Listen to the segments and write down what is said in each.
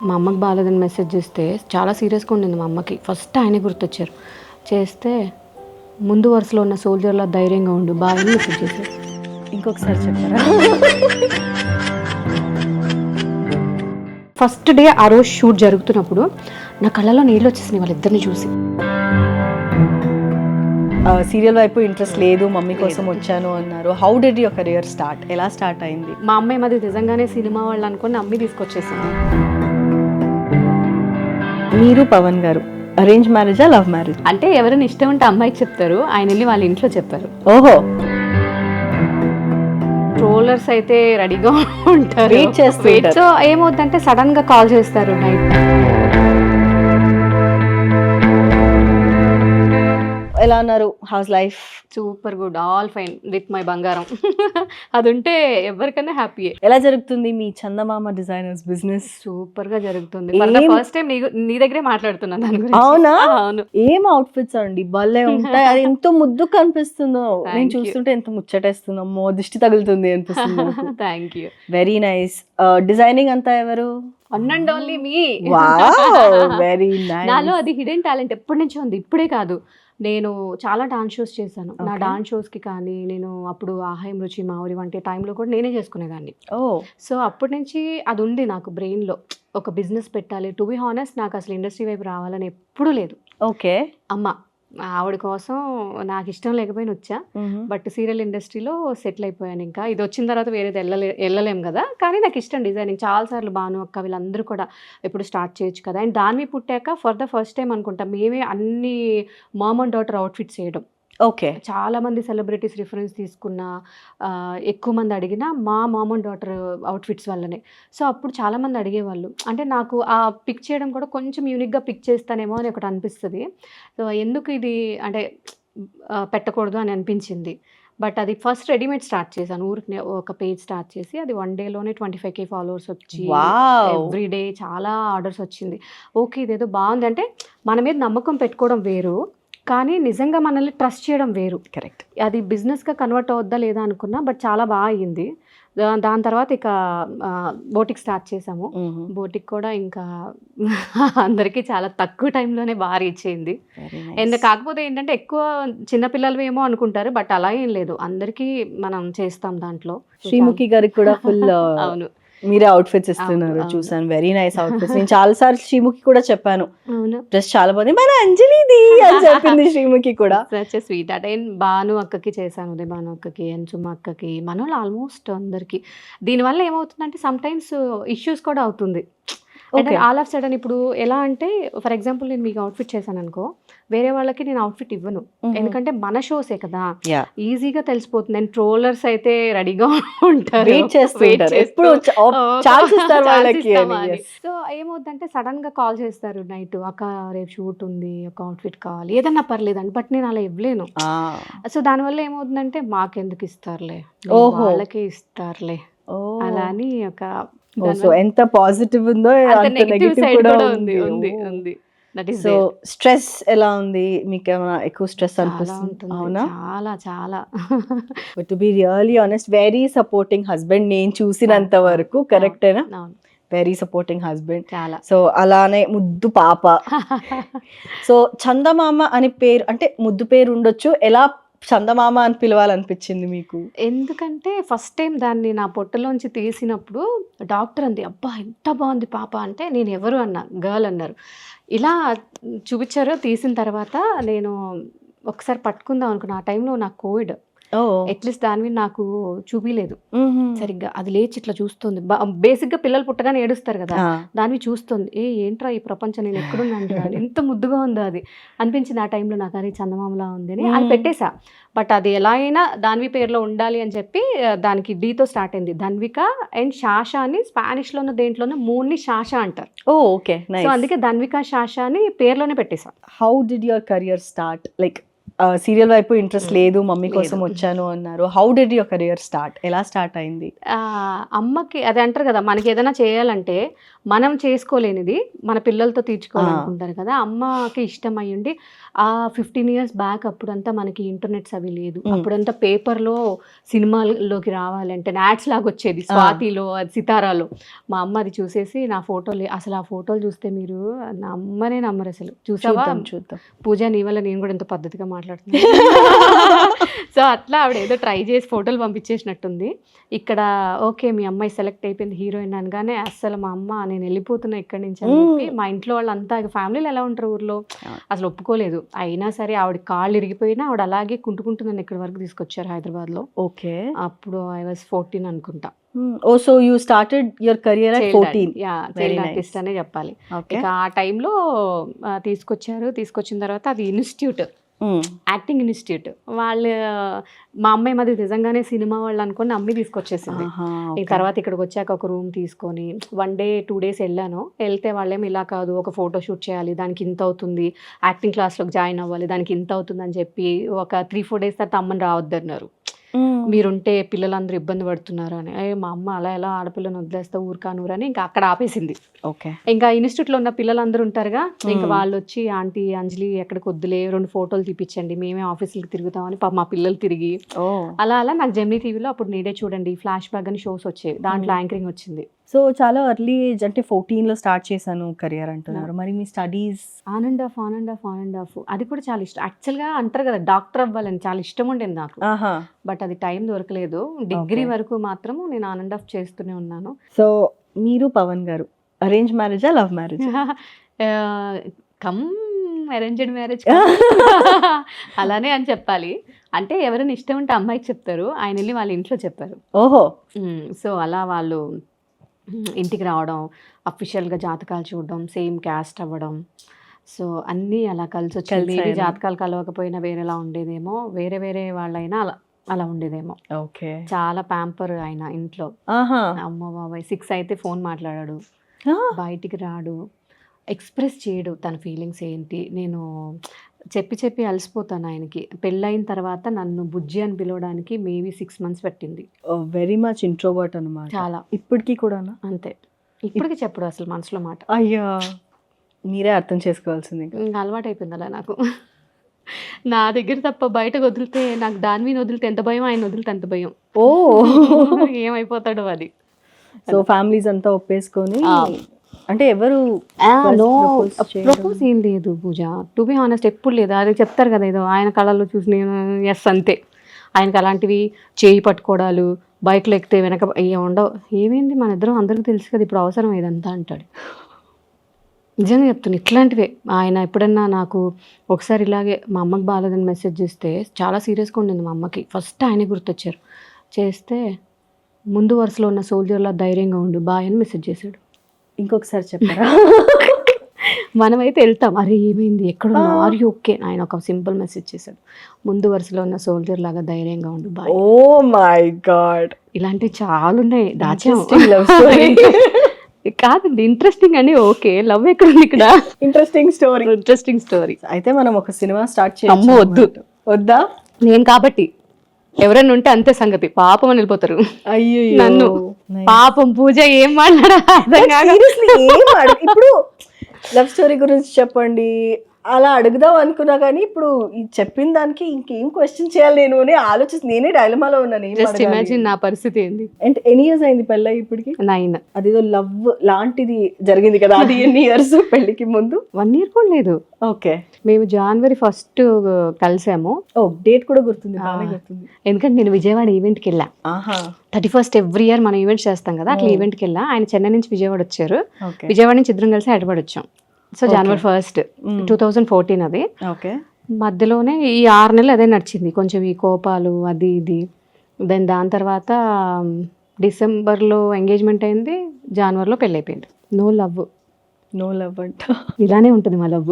మా అమ్మకి బాగాలేదని మెసేజ్ చేస్తే చాలా సీరియస్గా ఉండింది మా అమ్మకి. ఫస్ట్ ఆయనే గుర్తొచ్చారు. చేస్తే ముందు వరుసలో ఉన్న సోల్జర్లా ధైర్యంగా ఉండు బాగా మెసేజ్ చేశారు. ఇంకొకసారి చెప్పారా? ఫస్ట్ డే ఆ రోజు షూట్ జరుగుతున్నప్పుడు నా కళ్ళలో నీళ్ళు వచ్చేసినాయి వాళ్ళిద్దరిని చూసి. సీరియల్ వైపు ఇంట్రెస్ట్ లేదు, మమ్మీ కోసం వచ్చాను అన్నారు. How did your career start? ఎలా స్టార్ట్ అయింది? మా అమ్మ ఏమది నిజంగానే సినిమా వాళ్ళు అనుకుని అమ్మి తీసుకొచ్చేసింది. మీరు పవన్ గారు అరేంజ్ మ్యారేజా, లవ్ మ్యారేజ్? అంటే ఎవరైనా ఇష్టం ఉంటే అమ్మాయికి చెప్తారు, ఆయన వెళ్ళి వాళ్ళ ఇంట్లో చెప్పారు. ఓహో, ట్రోలర్స్ అయితే రెడీగా ఉంటారు, వెయిట్ చేస్తారు. సో ఏమవుతుందంటే సడన్ గా కాల్ చేస్తారు నైట్. ఎలా ఉన్నారు? House life? Super good, all fine with my బంగారం. అది ఉంటే ఎవరికైనా హ్యాపీయే. ఎలా జరుగుతుంది మీ చందమామ డిజైనర్స్ బిజినెస్? సూపర్ గా జరుగుతుంది. ఫస్ట్ టైం నీ దగ్గరే మాట్లాడుతున్నాను దాని గురించి. అవునా? అవును. ఏం అవుట్ఫిట్స్ అండి, భలే ఉంటాయి. అది ఎంతో ముద్దు కనిపిస్తుందో, నేను చూస్తుంటే ఎంత ముచ్చటేస్తుందో, అమ్మో దిష్టి తగులుతుంది అనిపిస్తుంది. Thank you. Very nice. Designing అంతా ఎవరు? One and only me. Very nice. నాలో అది హిడెన్ టాలెంట్ ఎప్పటి నుంచో ఉంది, ఇప్పుడే కాదు. నేను చాలా డాన్స్ షోస్ చేశాను. నా డాన్స్ షోస్కి కానీ, నేను అప్పుడు ఆహాయం రుచి మావరి వంటి టైంలో కూడా నేనే చేసుకునేదాన్ని. సో అప్పటి నుంచి అది ఉంది నాకు బ్రెయిన్లో, ఒక బిజినెస్ పెట్టాలి. టు బి హానెస్ట్ నాకు అసలు ఇండస్ట్రీ వైపు రావాలని ఎప్పుడూ లేదు. ఓకే. అమ్మ ఆవిడ కోసం నాకు ఇష్టం లేకపోయినా వచ్చా, బట్ సీరియల్ ఇండస్ట్రీలో సెటిల్ అయిపోయాను. ఇంకా ఇది వచ్చిన తర్వాత వేరేది వెళ్ళలేం కదా, కానీ నాకు ఇష్టం డిజైనింగ్. చాలాసార్లు భాను అక్క వీళ్ళందరూ కూడా ఇప్పుడు స్టార్ట్ చేయొచ్చు కదా. అండ్ దాన్ని పుట్టాక ఫర్ ద ఫస్ట్ టైం అనుకుంటా మేమే అన్ని మామ్ అండ్ డాటర్ అవుట్ఫిట్స్ చేయడం. ఓకే. చాలా మంది సెలబ్రిటీస్ రిఫరెన్స్ తీసుకున్న, ఎక్కువ మంది అడిగిన మా మామ్ అండ్ డాటర్ అవుట్ఫిట్స్ వల్లనే. సో అప్పుడు చాలామంది అడిగేవాళ్ళు. అంటే నాకు ఆ పిక్ చేయడం కూడా కొంచెం యూనిక్గా పిక్ చేస్తానేమో అని ఒకటి అనిపిస్తుంది. సో ఎందుకు ఇది అంటే పెట్టకూడదు అని అనిపించింది. బట్ అది ఫస్ట్ రెడీమేడ్ స్టార్ట్ చేశాను. ఊరికి ఒక పేజ్ స్టార్ట్ చేసి అది 1 డేలోనే 25K ఫాలోవర్స్ వచ్చి ఎవ్రీ డే చాలా ఆర్డర్స్ వచ్చింది. ఓకే ఇదేదో బాగుంది. అంటే మన మీద నమ్మకం పెట్టుకోవడం వేరు, కానీ నిజంగా మనల్ని ట్రస్ట్ చేయడం వేరు. కరెక్ట్. అది బిజినెస్గా కన్వర్ట్ అవుద్దా లేదా అనుకున్నా, బట్ చాలా బాగా అయ్యింది. దాని తర్వాత ఇక బోటిక్ స్టార్ట్ చేసాము. బోటిక్ కూడా ఇంకా అందరికీ చాలా తక్కువ టైంలోనే బాగా రీచ్ అయింది. కాకపోతే ఏంటంటే ఎక్కువ చిన్నపిల్లలు ఏమో అనుకుంటారు, బట్ అలా ఏం లేదు, అందరికీ మనం చేస్తాం దాంట్లో. శ్రీముఖి గారికి కూడా ఫుల్ అవును మీరే అవుట్ఫిట్స్ ఇస్తున్నారు, చూసాను. Very nice outfits. నేను చాలా సార్లు శ్రీముఖి కూడా చెప్పాను, డ్రెస్ చాలా బాగుంది, మన అంజలిది అని చెప్పింది శ్రీముఖి కూడా. స్వీట్ అంటే భాను అక్కకి చేశాను, ఉదయ్ భాను అక్కకి, సుమ అక్కకి, మనోళ్ళు ఆల్మోస్ట్ అందరికి. దీనివల్ల ఏమవుతుందంటే సమ్ టైమ్స్ ఇష్యూస్ కూడా అవుతుంది. అంటే ఆల్ ఆఫ్ సడన్ ఇప్పుడు ఎలా అంటే, ఫర్ ఎగ్జాంపుల్ నేను మీకు అవుట్ఫిట్ చేశాను అనుకో, వేరే వాళ్ళకి నేను అవుట్ఫిట్ ఇవ్వను, ఎందుకంటే మన షోసే కదా, ఈజీగా తెలిసిపోతుంది. అండ్ ట్రోలర్స్ అయితే రెడీగా ఉంటారు, సో ఏమవుతుందంటే సడన్ గా కాల్ చేస్తారు నైట్, అక్క రేపు షూట్ ఉంది, ఒక అవుట్ఫిట్ కావాలి, ఏదన్నా పర్లేదండి, బట్ నేను అలా ఇవ్వలేను. సో దానివల్ల ఏమవుతుందంటే మాకెందుకు ఇస్తారులే, వాళ్ళకి ఇస్తారులే అలా అని ఒక ఎంత పాజిటివ్ ఉందో నెగటివ్ సైడ్ కూడా ఉంది. సో స్ట్రెస్ ఎలా ఉంది మీకు? ఏమైనా ఎక్కువ స్ట్రెస్ అనిపిస్తుంది? అవునా? చాలా చాలా. But to be really honest, very supporting husband నేను చూసినంత వరకు. కరెక్టేనా? Very supporting husband. చాలా. సో అలానే ముద్దు పాప. సో చందమామ అని పేరు, అంటే ముద్దు పేరు ఉండొచ్చు, ఎలా చందమామ అని పిలవాలనిపించింది మీకు? ఎందుకంటే ఫస్ట్ టైం దాన్ని నా పొట్టలోంచి తీసినప్పుడు డాక్టర్ అంది, అబ్బా ఎంత బాగుంది పాప అంటే, నేను ఎవరు అన్నా, గర్ల్ అన్నారు. ఇలా చూపించారు. తీసిన తర్వాత నేను ఒకసారి పట్టుకుందాం అనుకున్నా, ఆ టైంలో నాకు కోవిడ్. అట్లీస్ట్ దాని మీద నాకు చూపిలేదు సరిగ్గా, అది లేచి ఇట్లా చూస్తుంది. బేసిక్ గా పిల్లలు పుట్టగానే ఏడుస్తారు కదా, దాన్ని చూస్తుంది. ఏంట్రా ఈ ప్రపంచం, నేను ఎక్కడున్నాను, ఎంత ముద్దుగా ఉందో అది అనిపించింది. ఆ టైంలో నాకు అది చందమామలా ఉంది అని పెట్టేశా. బట్ అది ఎలా అయినా దాన్వి పేరులో ఉండాలి అని చెప్పి దానికి డీతో స్టార్ట్ అయింది. ధన్విక అండ్ శాషా అని స్పానిష్ లోనూ దేంట్లోనూ మూడ్ని శాషా అంటారు. ఓకే. సో అందుకే ధన్విక శాషా అని పేర్లోనే పెట్టేశా. How did your career start? Like serial వైపు ఇంట్రెస్ట్ లేదు, మమ్మీ కోసం వచ్చాను అన్నారు. How did your career start? ఎలా స్టార్ట్ అయింది? అమ్మకి అదే అంటారు కదా, మనకి ఏదైనా చేయాలంటే మనం చేసుకోలేనిది మన పిల్లలతో తీర్చుకోవాలనుకుంటారు కదా. అమ్మకి ఇష్టం అయ్యుండి 15 years బ్యాక్ అప్పుడంతా మనకి ఇంటర్నెట్స్ అవి లేదు. అప్పుడంతా పేపర్లో సినిమాల్లోకి రావాలంటే యాడ్స్ లాగా వచ్చేది, స్వాతిలో, అది సితారాలో. మా అమ్మ అది చూసేసి నా ఫోటోలు, అసలు ఆ ఫోటోలు చూస్తే మీరు నమ్మరు అసలు. చూసావా? చూద్దాం. పూజ నీ వల్ల నేను కూడా ఎంతో పద్ధతిగా మాట్లాడుతున్నాను. సో అట్లా ఆవిడ ఏదో ట్రై చేసి ఫోటోలు పంపించేసినట్టుంది. ఇక్కడ ఓకే మీ అమ్మాయి సెలెక్ట్ అయిపోయింది హీరోయిన్ అనగానే అస్సలు మా అమ్మ నేను వెళ్ళిపోతున్నా ఇక్కడి నుంచి అని చెప్పి, మా ఇంట్లో వాళ్ళంతా ఫ్యామిలీలు ఎలా ఉంటారు ఊర్లో, అసలు ఒప్పుకోలేదు. అయినా సరే ఆవిడ కాళ్ళు ఇరిగిపోయినా ఆవిడ అలాగే కుంటుకుంటుందని ఇక్కడి వరకు తీసుకొచ్చారు హైదరాబాద్లో. ఓకే. అప్పుడు ఐ వాజ్ 14 అనుకుంటా. Oh so you started your career at 14. Child artist అనే చెప్పాలి. ఇక ఆ టైంలో తీసుకొచ్చిన తర్వాత అది ఇన్స్టిట్యూట్, యాక్టింగ్ ఇన్స్టిట్యూట్ వాళ్ళు, మా అమ్మాయి మాది నిజంగానే సినిమా వాళ్ళు అనుకుని అమ్మి తీసుకొచ్చేసింది. ఈ తర్వాత ఇక్కడికి వచ్చాక ఒక రూమ్ తీసుకొని 1 day 2 days వెళ్ళాను. వెళ్తే వాళ్ళేమో ఇలా కాదు, ఒక ఫోటో షూట్ చేయాలి, దానికి ఇంత అవుతుంది, యాక్టింగ్ క్లాస్లోకి జాయిన్ అవ్వాలి, దానికి ఇంత అవుతుంది అని చెప్పి ఒక 3-4 days తర్వాత అమ్మని రావద్దన్నారు. మీరుంటే పిల్లలందరూ ఇబ్బంది పడుతున్నారు అని. మా అమ్మ అలా ఎలా ఆడపిల్లని వదిలేస్తా ఊరికానూరు అని ఇంకా అక్కడ ఆపేసింది. ఓకే. ఇంకా ఇన్స్టిట్యూట్లో ఉన్న పిల్లలందరూ ఉంటారుగా, ఇంకా వాళ్ళు వచ్చి ఆంటీ అంజలి ఎక్కడికి వద్దులే 2 photos తీపిచ్చండి, మేమే ఆఫీసులకి తిరుగుతామని మా పిల్లలు తిరిగి అలా నాకు జెమినీ టీవీలో అప్పుడు నీడే చూడండి ఫ్లాష్ బ్యాక్ అని షోస్ వచ్చేవి, దాంట్లో యాంకరింగ్ వచ్చింది. సో చాలా ఎర్లీ ఏజ్ అంటే 14లో స్టార్ట్ చేశాను కెరియర్ అంటున్నారు. మరి మీ స్టడీస్? ఆన్ అండ్ ఆఫ్ అది కూడా చాలా ఇష్టం. యాక్చువల్గా అంటారు కదా డాక్టర్ అవ్వాలని చాలా ఇష్టం ఉండేది నాకు, బట్ అది టైం దొరకలేదు. డిగ్రీ వరకు మాత్రం నేను ఆన్ అండ్ ఆఫ్ చేస్తూనే ఉన్నాను. సో మీరు పవన్ గారు అరేంజ్ మ్యారేజా love marriage? Come arranged marriage అలానే అని చెప్పాలి. అంటే ఎవరైనా ఇష్టం ఉంటే అమ్మాయికి చెప్తారు, ఆయన వెళ్ళి వాళ్ళ ఇంట్లో చెప్పారు. ఓహో. సో అలా వాళ్ళు ఇంటికి రావడం, అఫీషియల్గా జాతకాలు చూడడం, సేమ్ క్యాస్ట్ అవ్వడం, సో అన్నీ అలా కలిసి వచ్చి మేబీ జాతకాలు కలవకపోయినా వేరేలా ఉండేదేమో, వేరే వాళ్ళైనా అలా ఉండేదేమో. ఓకే. చాలా ప్యాంపర్ ఆయన ఇంట్లో. అమ్మ బాబాయ్ 6 అయితే ఫోన్ మాట్లాడాడు, బయటికి రాడు, ఎక్స్ప్రెస్ చేయడు తన ఫీలింగ్స్ ఏంటి. నేను చెప్పి అలసిపోతాను ఆయనకి. పెళ్ళైన తర్వాత నన్ను బుజ్జి అని పిలవడానికి మేబీ 6 months పట్టింది. వెరీ మచ్ ఇంట్రోవర్ట్ అన్నమాట. చాలా. ఇప్పటికీ కూడా అంతే, ఇప్పటికి చెప్పడు అసలు మనసులో మాట. అయ్యా, మీరే అర్థం చేసుకోవాల్సింది. ఇంకా అలవాటు అయిపోయింది అలా నాకు. నా దగ్గర తప్ప బయటకు వదిలితే, నాకు దాని మీద వదిలితే ఎంత భయం, ఆయన వదిలితే ఎంత భయం. ఓ ఏమైపోతాడో అది. సో ఫ్యామిలీస్ అంతా ఒప్పేసుకొని, అంటే ఎవరు ప్రపోజ్ ఏం లేదు పూజ, టు బి హానెస్ట్ ఎప్పుడు లేదు. అది చెప్తారు కదా ఏదో ఆయన కళల్లో చూసి నేను ఎస్ అంతే. ఆయనకు అలాంటివి చేయి పట్టుకోవడాలు, బైక్లో ఎక్కితే వెనక ఉండవు. ఏమైంది మన ఇద్దరం అందరికీ తెలుసు కదా, ఇప్పుడు అవసరం ఏదంతా అంటాడు. నిజంగా చెప్తాను, ఇట్లాంటివే. ఆయన ఎప్పుడన్నా నాకు ఒకసారి ఇలాగే మా అమ్మకి బాగాలేదని మెసేజ్ చేస్తే, చాలా సీరియస్గా ఉండింది మా అమ్మకి. ఫస్ట్ ఆయనే గుర్తొచ్చారు. చేస్తే ముందు వరుసలో ఉన్న సోల్జర్లా ధైర్యంగా ఉండు బాయ్ అని మెసేజ్ చేశాడు. ఇంకొకసారి చెప్పారా? మనమైతే వెళ్తాం, అరే ఏమైంది, ఎక్కడ ఆర్ యూ ఓకే, ఆయన ఒక సింపుల్ మెసేజ్ చేశాడు, ముందు వరుసలో ఉన్న సోల్జర్ లాగా ధైర్యంగా ఉండు బాయ్. ఓ మై గాడ్, ఇలాంటివి చాలా ఉన్నాయి. కాదండి ఇంట్రెస్టింగ్ అని. ఓకే, లవ్ ఎక్కడ ఉంది ఇక్కడ? Interesting story. అయితే మనం ఒక సినిమా స్టార్ట్ చేయాలి. అమ్మో వద్దా? నేను కాబట్టి ఎవరైనా ఉంటే అంతే సంగతి, పాపం అని వెళ్ళిపోతారు. అయ్యో నన్ను పాపం పూజ ఏం మాట్లాడా. ఇప్పుడు లవ్ స్టోరీ గురించి చెప్పండి అలా అడుగుదాం అనుకున్నా, కానీ ఇప్పుడు చెప్పిన దానికి ఇంకేం క్వశ్చన్ చేయాలి నేను అని ఆలోచిస్తే నేనే డైలమాలో ఉన్నాను. జస్ట్ ఇమాజిన్ నా పరిస్థితి ఏంది. అంటే ఎన్ని ఇయర్స్ అయింది పెళ్ళి ఇప్పటికి? 9. అదేదో లవ్ లాంటిది జరిగింది కదా, అది ఎన్ని ఇయర్స్ పెళ్లికి ముందు? 1 year కూడా లేదు. ఓకే. మేము January 1st కలిసాము. ఓ డేట్ కూడా గుర్తుంది, బాగానే గుర్తుంది. ఎందుకంటే నేను విజయవాడ ఈవెంట్కి వెళ్ళా. 31st ఎవ్రీ ఇయర్ మనం ఈవెంట్స్ చేస్తాం కదా, అట్లా ఈవెంట్కి వెళ్ళా. ఆయన చెన్నై నుంచి విజయవాడ వచ్చారు, విజయవాడ నుంచి ఇద్దరం కలిసి హైదరాబాద్ వచ్చాం. సో January 1st 2014 అది. ఓకే. మధ్యలోనే ఈ 6 నెలలు అదే నడిచింది, కొంచెం ఈ కోపాలు అది ఇది. దాని తర్వాత డిసెంబర్లో ఎంగేజ్మెంట్ అయింది, జనవరిలో పెళ్ళి అయిపోయింది. నో లవ్ అంట. ఇలానే ఉంటుంది మా లవ్.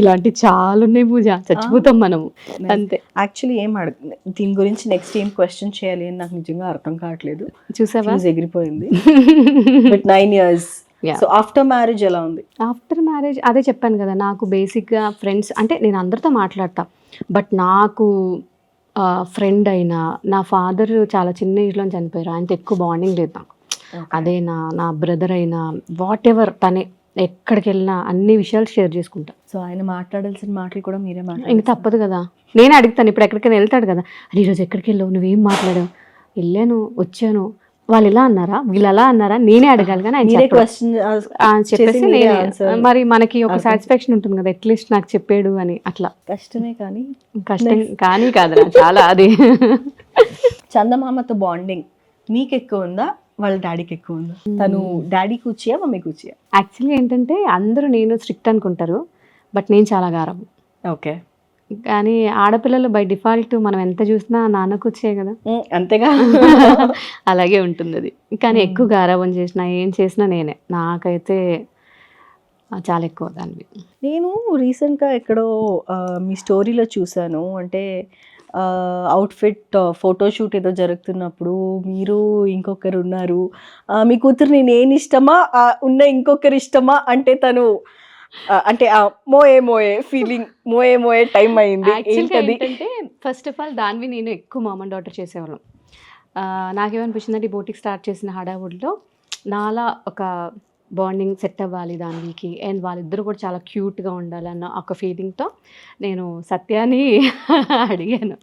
ఇలాంటి చాలా ఉన్నాయి పూజ, చచ్చిపోతాం మనము అంతే. యాక్చువల్లీ ఏం దీని గురించి నెక్స్ట్ ఏం క్వశ్చన్ చేయాలి అని నాకు నిజంగా అర్థం కావట్లేదు. చూసావా, ఎగిరిపోయింది. But 9 years. So after marriage ఎలా ఉంది? ఆఫ్టర్ మ్యారేజ్ అదే చెప్పాను కదా, నాకు బేసిక్గా ఫ్రెండ్స్ అంటే నేను అందరితో మాట్లాడతా. బట్ నాకు ఫ్రెండ్ అయినా, నా ఫాదర్ చాలా చిన్న ఏజ్లో చనిపోయారు, ఆయనతో ఎక్కువ బాండింగ్ లేదు నాకు. అదే నా బ్రదర్ అయినా వాట్ ఎవర్, తనే ఎక్కడికి వెళ్ళినా అన్ని విషయాలు షేర్ చేసుకుంటా. సో ఆయన మాట్లాడాల్సిన మాటలు కూడా మీరే ఇంక తప్పదు కదా, నేనే అడుగుతాను. ఇప్పుడు ఎక్కడికైనా వెళ్తాడు కదా, అరే ఈరోజు ఎక్కడికి వెళ్ళావు, నువ్వేం మాట్లాడావు, వెళ్ళాను వచ్చాను, వాళ్ళు ఇలా అన్నారా వీళ్ళు అలా అన్నారా, నేనే అడగాలి కానీ ఆయన చెప్పేసి నేనే. మరి మనకి ఒక సాటిస్ఫాక్షన్ ఉంటుంది కదా, అట్లీస్ట్ నాకు చెప్పాడు అని. అట్లా కష్టమే కానీ కష్టం కానీ కాదురా చాలా. అది చందమామతో బాండింగ్ మీకు ఎక్కువ ఉందా, వాళ్ళ డాడీకి ఎక్కువ ఉందా? తను డాడీ కూర్చియా మమ్మీ కూర్చియా? యాక్చువల్గా ఏంటంటే అందరూ నేను స్ట్రిక్ట్ అనుకుంటారు, బట్ నేను చాలా గారం. ఓకే. కానీ ఆడపిల్లలు బై డిఫాల్ట్ మనం ఎంత చూసినా నాన్న కూర్చే కదా, అంతేగా. అలాగే ఉంటుంది అది. కానీ ఎక్కువ గారాబం చేసినా ఏం చేసినా నేనే, నాకైతే చాలా ఎక్కువ దానివి. నేను రీసెంట్గా ఎక్కడో మీ స్టోరీలో చూసాను, అంటే అవుట్ఫిట్ ఫోటోషూట్ ఏదో జరుగుతున్నప్పుడు మీరు ఇంకొకరు ఉన్నారు, మీ కూతురు నేను ఇష్టమా ఉన్న ఇంకొకరు ఇష్టమా అంటే తను అంటే మోయే ఫీలింగ్ మోయే టైం అయింది. ఏంటంటే ఫస్ట్ ఆఫ్ ఆల్ దానివి నేను ఎక్కువ మామ్ అండ్ డాటర్ చేసేవాళ్ళం. నాకేమనిపించిందంటే ఈ బోటిక్ స్టార్ట్ చేసిన హడావుడిలో నాలా ఒక బాండింగ్ సెట్ అవ్వాలి దానికి, అండ్ వాళ్ళిద్దరు కూడా చాలా క్యూట్గా ఉండాలి అన్న ఒక ఫీలింగ్తో నేను సత్యాని అడిగాను.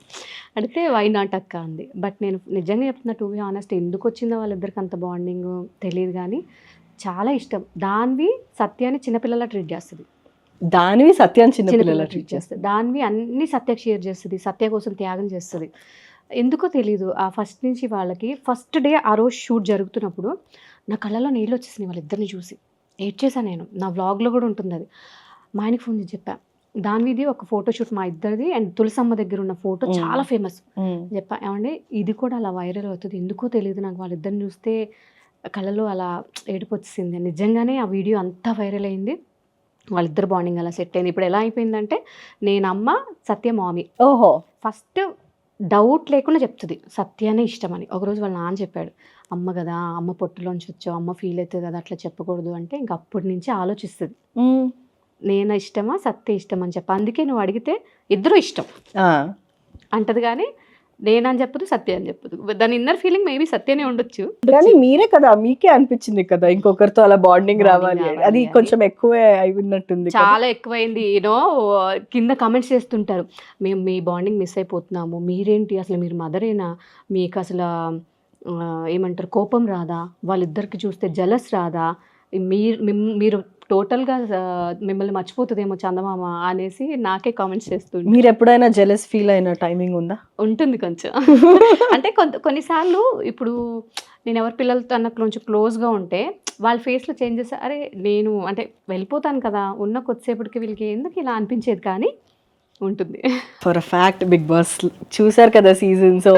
అడిగితే వై నాట్ అక్క అంది. బట్ నేను నిజంగా చెప్తున్నా, టు బి ఆనెస్ట్, ఎందుకు వచ్చిందో వాళ్ళిద్దరికి అంత బాండింగ్ తెలియదు, కానీ చాలా ఇష్టం. దాన్వి సత్యాన్ని చిన్నపిల్లలా ట్రీట్ చేస్తుంది, దానివి సత్యాన్ని చిన్నపిల్లలా ట్రీట్ చేస్తుంది, దాన్వి అన్ని సత్యకి షేర్ చేస్తుంది, సత్య కోసం త్యాగం చేస్తుంది. ఎందుకో తెలీదు, ఆ ఫస్ట్ నుంచి వాళ్ళకి ఫస్ట్ డే ఆ రోజు షూట్ జరుగుతున్నప్పుడు నా కళ్ళలో నీళ్ళు వచ్చేసినాయి వాళ్ళిద్దరిని చూసి. ఏడ్చేసాను నేను, నా వ్లాగ్లో కూడా ఉంటుంది అది. మా ఆయనకి ఫోన్ చేసి చెప్పా, దానిది ఒక ఫోటోషూట్ మా ఇద్దరిది అండ్ తులసమ్మ దగ్గర ఉన్న ఫోటో చాలా ఫేమస్. చెప్పా, ఏమంటే ఇది కూడా అలా వైరల్ అవుతుంది, ఎందుకో తెలియదు నాకు వాళ్ళిద్దరిని చూస్తే కళ్ళలో అలా ఏడుపు వచ్చేసింది. నిజంగానే ఆ వీడియో అంతా వైరల్ అయింది, వాళ్ళిద్దరు బాండింగ్ అలా సెట్ అయింది. ఇప్పుడు ఎలా అయిపోయిందంటే నేను అమ్మ, సత్య మామీ. ఓహో. ఫస్ట్ డౌట్ లేకుండా చెప్తుంది సత్యానే ఇష్టం అని. ఒకరోజు వాళ్ళ నాన్న చెప్పాడు, అమ్మ కదా, అమ్మ పొట్టులోంచి వచ్చావు, అమ్మ ఫీల్ అవుతుంది కదా, అట్లా చెప్పకూడదు అంటే ఇంక అప్పటి నుంచి ఆలోచిస్తుంది నేను ఇష్టమా సత్య ఇష్టం అని చెప్పి. అందుకే నువ్వు అడిగితే ఇద్దరు ఇష్టం అంటది, కానీ నేనని చెప్పదు సత్య అని చెప్పదు. దాని ఇన్నర్ ఫీలింగ్ మేబీ సత్యనే ఉండొచ్చు, కానీ మీరే కదా, మీకే అనిపించింది కదా ఇంకొకరితో అలా బాండింగ్ రావాలి, అది కొంచెం ఎక్కువే అయినట్టుంది. చాలా ఎక్కువైంది. యూనో కింద కామెంట్స్ చేస్తుంటారు, మేము మీ బాండింగ్ మిస్ అయిపోతున్నాము, మీరేంటి అసలు మీరు మదరేనా, మీకు అసలు ఏమంటారు కోపం రాదా, వాళ్ళిద్దరికి చూస్తే జలస్ రాదా, మీరు టోటల్గా మిమ్మల్ని మర్చిపోతుందేమో చందమామ అనేసి నాకే కామెంట్స్ చేస్తుంది. మీరు ఎప్పుడైనా జెలస్ ఫీల్ అయిన టైమింగ్ ఉందా? ఉంటుంది కొంచెం. అంటే కొన్నిసార్లు ఇప్పుడు నేను ఎవరి పిల్లలతో అన్నకు కొంచెం క్లోజ్గా ఉంటే వాళ్ళ ఫేస్లో చేంజెస్, అరే నేను అంటే వెళ్ళిపోతాను కదా, ఉన్న కొద్దిసేపటికి వీళ్ళకి ఎందుకు ఇలా అనిపించేది, కానీ ఉంటుంది. For a fact Bigg Boss చూసారు కదా సీజన్, సో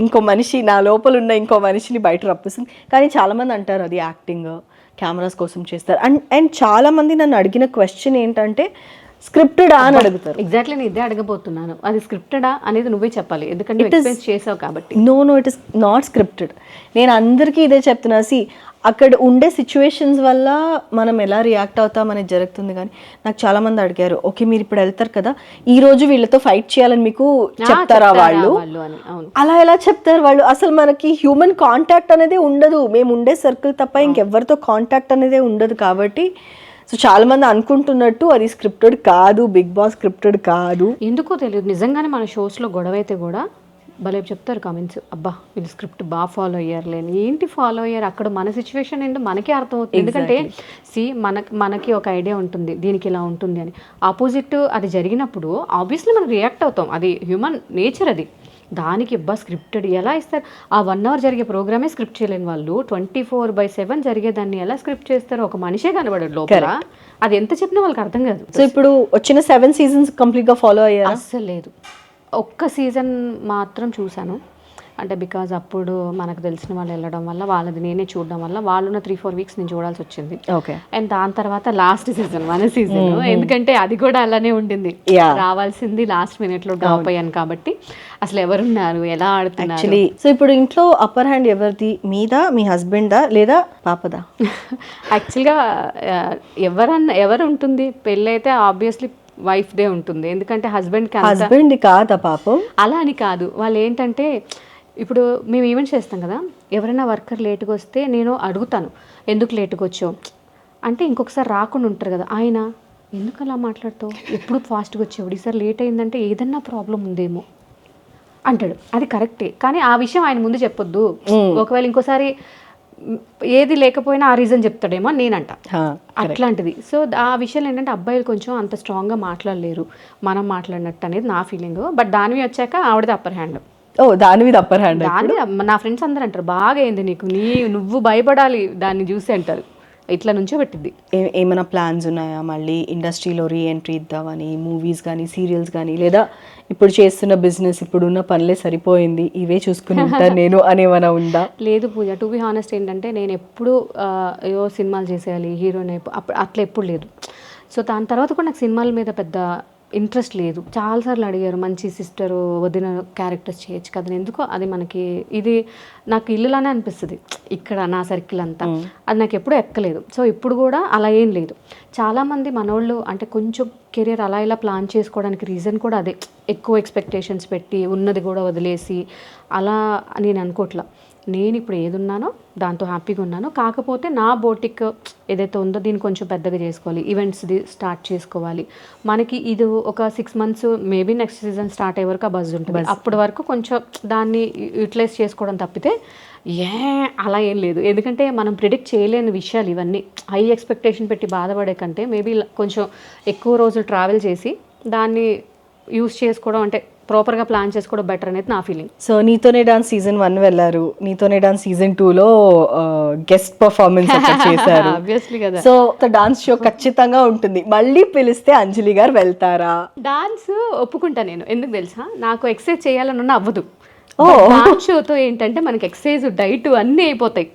ఇంకో మనిషి నా లోపల ఉన్న ఇంకో మనిషిని బయట రప్పిస్తుంది. కానీ చాలామంది అంటారు అది యాక్టింగ్, కెమెరాస్ కోసం చేస్తారు. అండ్ చాలామంది నన్ను అడిగిన క్వశ్చన్ ఏంటంటే స్క్రిప్టెడా అని అడుగుతారు. ఎగ్జాక్ట్లీ నేను ఇదే అడగబోతున్నాను, అది స్క్రిప్టెడా అనేది నువ్వే చెప్పాలి, ఎందుకంటే ఎక్స్పీరియన్స్ చేసావు కాబట్టి. No it is not scripted. నేను అందరికీ ఇదే చెప్తున్నా, అక్కడ ఉండే సిచ్యువేషన్స్ వల్ల మనం ఎలా రియాక్ట్ అవుతాం అనేది జరుగుతుంది. కానీ నాకు చాలామంది అడిగారు, ఓకే మీరు ఇప్పుడు వెళ్తారు కదా, ఈ రోజు వీళ్ళతో ఫైట్ చేయాలని మీకు చెప్తారా వాళ్ళు? అలా ఎలా చెప్తారు వాళ్ళు? అసలు మనకి హ్యూమన్ కాంటాక్ట్ అనేది ఉండదు, మేము ఉండే సర్కిల్ తప్ప ఇంకెవరితో కాంటాక్ట్ అనేది ఉండదు. కాబట్టి సో చాలా మంది అనుకుంటున్నట్టు అది స్క్రిప్టెడ్ కాదు, బిగ్ బాస్ స్క్రిప్టెడ్ కాదు. ఎందుకో తెలియదు, నిజంగానే మన షోస్లో గొడవ అయితే కూడా భలే చెప్తారు కామెంట్స్, అబ్బా వీళ్ళు స్క్రిప్ట్ బాగా ఫాలో అయ్యారులేని. ఏంటి ఫాలో అయ్యారు, అక్కడ మన సిచ్యువేషన్ ఏంటో మనకే అర్థమవుతుంది. ఎందుకంటే మనకి ఒక ఐడియా ఉంటుంది దీనికి ఇలా ఉంటుంది అని, ఆపోజిట్ అది జరిగినప్పుడు ఆబ్వియస్లీ మనం రియాక్ట్ అవుతాం, అది హ్యూమన్ నేచర్. అది దానికి అబ్బా స్క్రిప్టెడ్ ఎలా ఇస్తారు? ఆ 1 hour జరిగే ప్రోగ్రామే స్క్రిప్ట్ చేయలేని వాళ్ళు 24/7 జరిగేదాన్ని ఎలా స్క్రిప్ట్ చేస్తారో ఒక మనిషే కనబడడు లోపల. అది ఎంత చెప్పినా వాళ్ళకి అర్థం కాదు. సో ఇప్పుడు వచ్చిన 7 seasons కంప్లీట్గా ఫాలో అయ్యారు? అస్సలు లేదు, ఒక్క సీజన్ మాత్రం చూశాను. అంటే బికాజ్ అప్పుడు మనకు తెలిసిన వాళ్ళు వెళ్ళడం వల్ల, వాళ్ళది నేనే చూడడం వల్ల వాళ్ళున్న 3-4 weeks నేను చూడాల్సి వచ్చింది. ఓకే. అండ్ దాని తర్వాత లాస్ట్ సీజన్ మన సీజన్, ఎందుకంటే అది కూడా అలానే ఉండింది, రావాల్సింది లాస్ట్ మినిట్లో డ్రాప్ అయ్యాను. కాబట్టి అసలు ఎవరున్నారు, ఎలా ఆడుతున్నారు. సో ఇప్పుడు ఇంట్లో అప్పర్ హ్యాండ్ ఎవరిది, మీదా, మీ హస్బెండా, లేదా పాపదా? యాక్చువల్గా ఎవరు ఉంటుంది, పెళ్ళి అయితే ఆబ్వియస్లీ వైఫ్దే ఉంటుంది, ఎందుకంటే హస్బెండ్కి హస్బెండ్ కాదా పాపం? అలా అని కాదు, వాళ్ళు ఏంటంటే ఇప్పుడు మేము ఈవెంట్స్ చేస్తాం కదా, ఎవరైనా వర్కర్ లేట్గా వస్తే నేను అడుగుతాను ఎందుకు లేట్గా వచ్చావు అంటే, ఇంకొకసారి రాకుండా ఉంటారు కదా, ఆయన ఎందుకు అలా మాట్లాడుతావు, ఎప్పుడు ఫాస్ట్గా వచ్చావు, ఈసారి లేట్ అయిందంటే ఏదన్నా ప్రాబ్లం ఉందేమో అంటాడు. అది కరెక్టే, కానీ ఆ విషయం ఆయన ముందు చెప్పొద్దు, ఒకవేళ ఇంకోసారి ఏది లేకపోయినా ఆ రీజన్ చెప్తాడేమో అని నేనంట, అట్లాంటిది. సో ఆ విషయం ఏంటంటే అబ్బాయిలు కొంచెం అంత స్ట్రాంగ్గా మాట్లాడలేరు మనం మాట్లాడినట్టు అనేది నా ఫీలింగ్. బట్ దాని వచ్చాక ఆవిడది అప్పర్ హ్యాండ్. ఓ దాని మీద అప్పర్ హ్యాండ్. దాని నా ఫ్రెండ్స్ అందరూ అంటారు బాగా అయింది నీకు, నువ్వు భయపడాలి దాన్ని చూసి అంటారు, ఇట్లా నుంచో పెట్టిద్ది. ఏమైనా ప్లాన్స్ ఉన్నాయా మళ్ళీ ఇండస్ట్రీలో రీఎంట్రీ ఇద్దామని, మూవీస్ కానీ సీరియల్స్ కానీ, లేదా ఇప్పుడు చేస్తున్న బిజినెస్ ఇప్పుడున్న పనులే సరిపోయింది ఇవే చూసుకుని ఉంటాను నేను అనేమైనా ఉందా? లేదు పూజ, టు బి హానెస్ట్ ఏంటంటే నేను ఎప్పుడు ఏవో సినిమాలు చేసేయాలి హీరోయిన్ అప్పుడు అట్లా ఎప్పుడు లేదు. సో దాని తర్వాత కూడా నాకు సినిమాల మీద పెద్ద ఇంట్రెస్ట్ లేదు. చాలాసార్లు అడిగారు మంచి సిస్టరు వదిన క్యారెక్టర్స్ చేయొచ్చు కదా, ఎందుకో అది మనకి ఇది నాకు ఇల్లులానే అనిపిస్తుంది ఇక్కడ నా సర్కిల్ అంతా, అది నాకు ఎప్పుడూ ఎక్కలేదు. సో ఇప్పుడు కూడా అలా ఏం లేదు. చాలామంది మనోళ్ళు అంటే కొంచెం కెరియర్ అలా ఇలా ప్లాన్ చేసుకోవడానికి రీజన్ కూడా అదే, ఎక్కువ ఎక్స్పెక్టేషన్స్ పెట్టి ఉన్నది కూడా వదిలేసి అలా నేను అనుకోవట్లా. నేను ఇప్పుడు ఏది ఉన్నానో దాంతో హ్యాపీగా ఉన్నాను. కాకపోతే నా బోటిక్ ఏదైతే ఉందో దీన్ని కొంచెం పెద్దగా చేసుకోవాలి, ఈవెంట్స్ది స్టార్ట్ చేసుకోవాలి. మనకి ఇది ఒక 6 months maybe next season start అయ్యే వరకు ఆ బజ్ ఉంటుంది, అప్పటి వరకు కొంచెం దాన్ని యూటిలైజ్ చేసుకోవడం తప్పితే అలా ఏం లేదు. ఎందుకంటే మనం ప్రిడిక్ట్ చేయలేని విషయాలు ఇవన్నీ, హై ఎక్స్పెక్టేషన్ పెట్టి బాధపడే కంటే మేబీ కొంచెం ఎక్కువ రోజులు ట్రావెల్ చేసి దాన్ని యూస్ చేసుకోవడం అంటే ప్రాపర్గా ప్లాన్ చేసుకోవడం బెటర్ అనేది నా ఫీలింగ్. సో నీతోనే డాన్స్ సీజన్ 1 వెళ్ళారు, నీతోనే డాన్స్ సీజన్ 2లో గెస్ట్ పర్ఫార్మెన్స్ చేశారు ఆబ్వియస్లీ కదా. సో డాన్స్ షో ఖచ్చితంగా ఉంటుంది, మళ్ళీ పిలిస్తే అంజలి గారు వెళ్తారా? డాన్స్ ఒప్పుకుంటా నేను, ఎందుకు తెలుసా, నాకు ఎక్సర్సైజ్ చేయాలనున్న అవ్వదు. డాన్స్ షోతో ఏంటంటే మనకి ఎక్సర్సైజ్ డైట్ అన్నీ అయిపోతాయి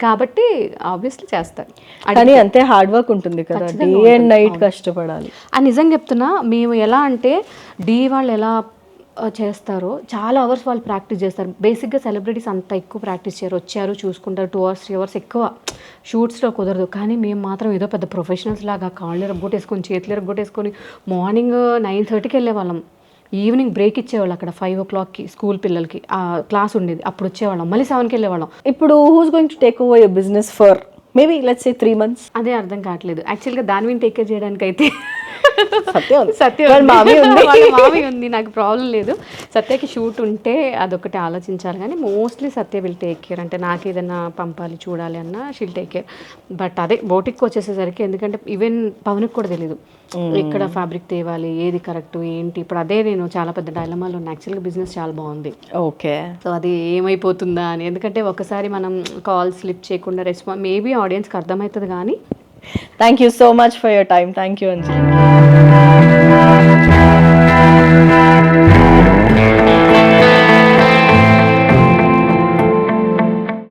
కాబట్టి ఆబ్వియస్లీ చేస్తారు. కానీ అంతే హార్డ్ వర్క్ ఉంటుంది కదా, డే అండ్ నైట్ కష్టపడాలి. నిజంగా చెప్తున్నా, మేము ఎలా అంటే వాళ్ళు ఎలా చేస్తారో చాలా అవర్స్ వాళ్ళు ప్రాక్టీస్ చేస్తారు. బేసిక్గా సెలబ్రిటీస్ అంత ఎక్కువ ప్రాక్టీస్ చేయరు, వచ్చారు చూసుకుంటారు 2 hours 3 hours ఎక్కువ షూట్స్లో కుదరదు. కానీ మేము మాత్రం ఏదో పెద్ద ప్రొఫెషనల్స్ లాగా కాళ్ళు రగ్గొట్టేసుకొని చేతులు రగ్గొట్టేసుకొని మార్నింగ్ 9:30కి వెళ్ళేవాళ్ళం, ఈవినింగ్ బ్రేక్ ఇచ్చేవాళ్ళు అక్కడ 5 o'clockకి స్కూల్ పిల్లలకి క్లాస్ ఉండేది, అప్పుడు వచ్చేవాళ్ళం, మళ్ళీ 7కి వెళ్ళేవాళ్ళం. ఇప్పుడు who's going to take over your business for maybe let's say 3 months? అదే అర్థం కావట్లేదు యాక్చువల్గా, దాని టేక్ కేర్ చేయడానికి అయితే సత్య మామి ఉంది, నాకు ప్రాబ్లం లేదు. సత్యకి షూట్ ఉంటే అదొకటి ఆలోచించాలి, కానీ mostly Satya will take care. అంటే నాకు ఏదైనా పంపాలి చూడాలి అన్నా షీల్ టేక్ కేర్. బట్ అదే బోటిక్ వచ్చేసేసరికి, ఎందుకంటే ఈవెన్ పవన్కి కూడా తెలియదు ఎక్కడ ఫ్యాబ్రిక్ తేవాలి, ఏది కరెక్ట్ ఏంటి. ఇప్పుడు అదే నేను చాలా పెద్ద డైలమాలో ఉన్న. యాక్చువల్గా బిజినెస్ చాలా బాగుంది, ఓకే. సో అది ఏమైపోతుందా అని, ఎందుకంటే ఒకసారి మనం కాల్ స్లిప్ చేయకుండా మేబీ ఆడియన్స్కి అర్థమవుతుంది. కానీ thank you so much for your time. Thank you Anjali.